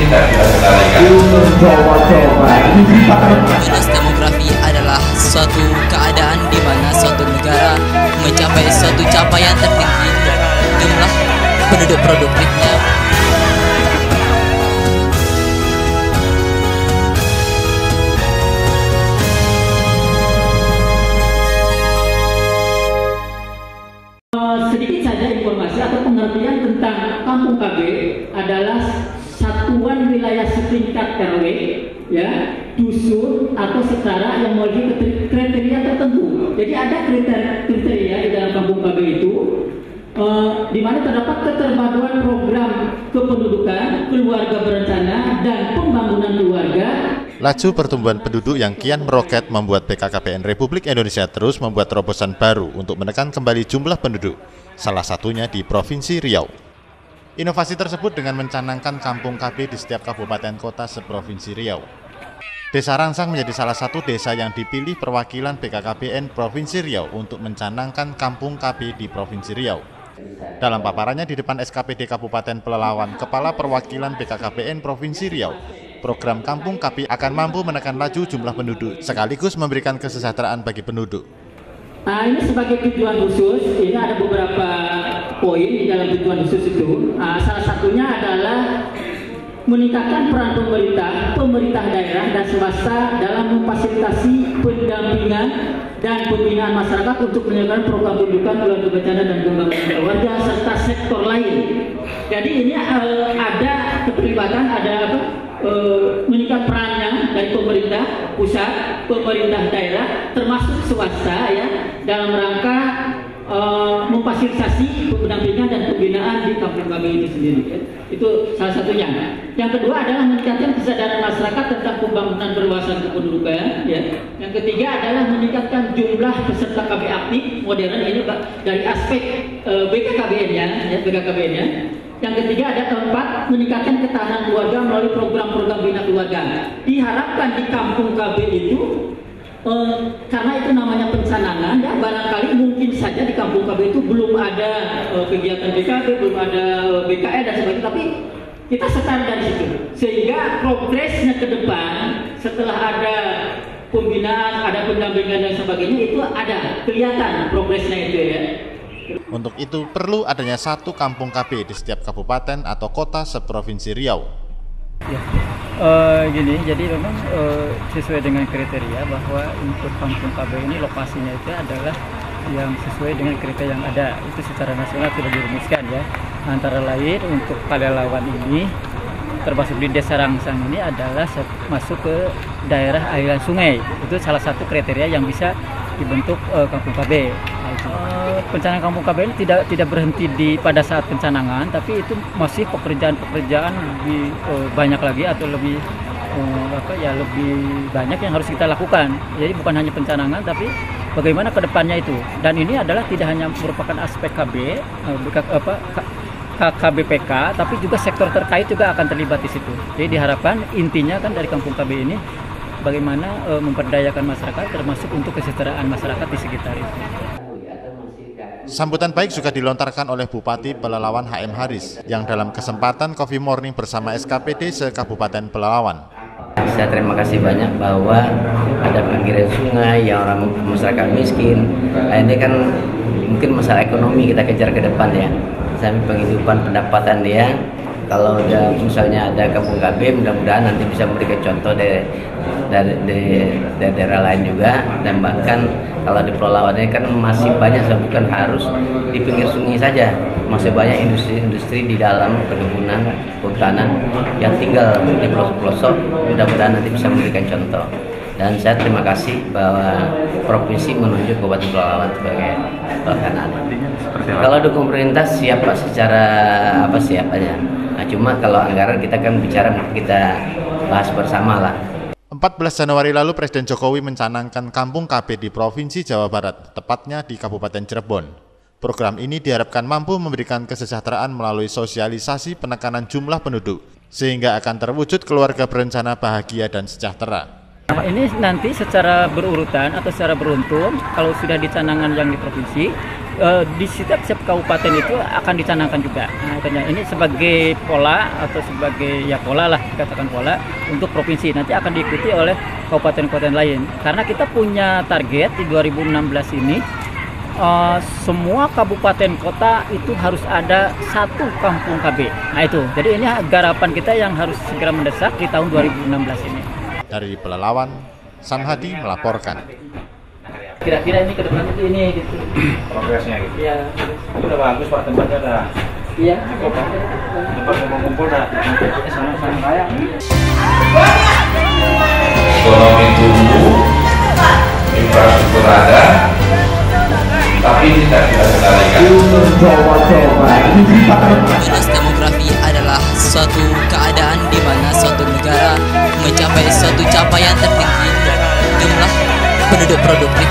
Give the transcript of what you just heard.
kita sekalikan. Bonus demografi adalah suatu keadaan di mana suatu negara mencapai suatu capaian tertinggi jumlah penduduk produktifnya. Sedikit saja informasi atau pengertian tentang kampung KB adalah satuan wilayah setingkat RW, ya, dusun atau setara yang memiliki kriteria tertentu. Jadi ada kriteria di dalam kampung KB itu, di mana terdapat keterpaduan program kependudukan, keluarga berencana, dan pembangunan keluarga. Laju pertumbuhan penduduk yang kian meroket membuat BKKBN Republik Indonesia terus membuat terobosan baru untuk menekan kembali jumlah penduduk, salah satunya di Provinsi Riau. Inovasi tersebut dengan mencanangkan kampung KB di setiap kabupaten kota seprovinsi Riau. Desa Rangsang menjadi salah satu desa yang dipilih perwakilan BKKBN Provinsi Riau untuk mencanangkan kampung KB di Provinsi Riau. Dalam paparannya di depan SKPD Kabupaten Pelalawan, Kepala Perwakilan BKKBN Provinsi Riau, program Kampung KB akan mampu menekan laju jumlah penduduk, sekaligus memberikan kesejahteraan bagi penduduk. Nah, ini sebagai tujuan khusus, ini ada beberapa poin di dalam tujuan khusus itu. Salah satunya adalah meningkatkan peran pemerintah daerah dan swasta dalam memfasilitasi pendampingan dan pembinaan masyarakat untuk menyelesaikan program pendidikan, keluarga berencana dan pembangunan keluarga serta sektor lain. Jadi ini ada keterlibatan, ada meningkat perannya dari pemerintah pusat, pemerintah daerah, termasuk swasta, ya, dalam rangka memfasilitasi pendampingan dan pembinaan di kampung KB itu sendiri, ya. Itu salah satunya. Yang kedua adalah meningkatkan kesadaran masyarakat tentang pembangunan berwawasan kependudukan, ya. Yang ketiga adalah meningkatkan jumlah peserta KB aktif modern, ini dari aspek BKKBN-nya, ya, BKKBN-nya. Yang ketiga ada keempat, meningkatkan ketahanan keluarga melalui program-program bina keluarga. Diharapkan di kampung KB itu, karena itu namanya pencanangan, ya, barangkali mungkin saja di kampung KB itu belum ada kegiatan BKB, belum ada BKL dan sebagainya, tapi kita start dari situ. Sehingga progresnya ke depan, setelah ada pembinaan, ada pendampingan dan sebagainya, itu ada kelihatan progresnya itu, ya. Untuk itu perlu adanya satu kampung KB di setiap kabupaten atau kota seprovinsi Riau. Ya, gini, jadi memang sesuai dengan kriteria bahwa untuk kampung KB ini lokasinya itu adalah yang sesuai dengan kriteria yang ada. Itu secara nasional sudah dirumuskan, ya. Antara lain untuk Pelalawan ini, termasuk di Desa Rangsang ini adalah masuk ke daerah aliran sungai. Itu salah satu kriteria yang bisa dibentuk kampung KB. Pencanangan kampung KB ini tidak berhenti pada saat pencanangan, tapi itu masih pekerjaan lebih banyak lagi atau lebih lebih banyak yang harus kita lakukan. Jadi bukan hanya pencanangan, tapi bagaimana ke depannya itu. Dan ini adalah tidak hanya merupakan aspek KB, KBPK, tapi juga sektor terkait juga akan terlibat di situ. Jadi diharapkan intinya kan dari kampung KB ini bagaimana memperdayakan masyarakat, termasuk untuk kesejahteraan masyarakat di sekitar itu. Sambutan baik juga dilontarkan oleh Bupati Pelalawan HM Haris yang dalam kesempatan Coffee Morning bersama SKPD se-Kabupaten Pelalawan. Saya terima kasih banyak bahwa ada pinggiran sungai yang orang masyarakat miskin. Nah, ini kan mungkin masalah ekonomi kita kejar ke depan, ya. Sampai penghidupan pendapatan dia. Kalau dia misalnya ada kampung KB, mudah-mudahan nanti bisa memberikan contoh dari daerah lain juga. Dan bahkan kalau di Pelalawan ini kan masih banyak, bukan harus di pinggir sungai saja, masih banyak industri-industri di dalam perkebunan, kehutanan yang tinggal di pelosok-pelosok. Mudah-mudahan nanti bisa memberikan contoh. Dan saya terima kasih bahwa provinsi menunjuk Kabupaten Pelalawan sebagai pelaksanaan. Kalau dukung pemerintah siap, Pak, secara siap aja. Nah, cuma kalau anggaran kita kan bicara, kita bahas bersama lah. 14 Januari lalu Presiden Jokowi mencanangkan kampung KB di Provinsi Jawa Barat, tepatnya di Kabupaten Cirebon. Program ini diharapkan mampu memberikan kesejahteraan melalui sosialisasi penekanan jumlah penduduk, sehingga akan terwujud keluarga berencana bahagia dan sejahtera. Nah, ini nanti secara berurutan atau secara beruntun, kalau sudah dicanangkan yang di provinsi, di setiap kabupaten itu akan dicanangkan juga. Nah, ini sebagai pola atau sebagai pola lah, dikatakan pola untuk provinsi. Nanti akan diikuti oleh kabupaten-kabupaten lain. Karena kita punya target di 2016 ini, semua kabupaten kota itu harus ada satu kampung KB. Nah itu, jadi ini garapan kita yang harus segera mendesak di tahun 2016 ini. Dari Pelalawan, Samhadi melaporkan. Kira-kira ini ke depan itu ini gitu. Progresnya gitu. Iya. Udah bagus Pak, tempatnya udah. Iya. Tempat ngumpul dah. Sama-sama kaya. Ekonomi tumbuh, infrastruktur ada, tapi tidak kita kendalikan. Bonus demografi adalah suatu keadaan di mana suatu negara mencapai suatu capaian tertinggi jumlah penduduk produktif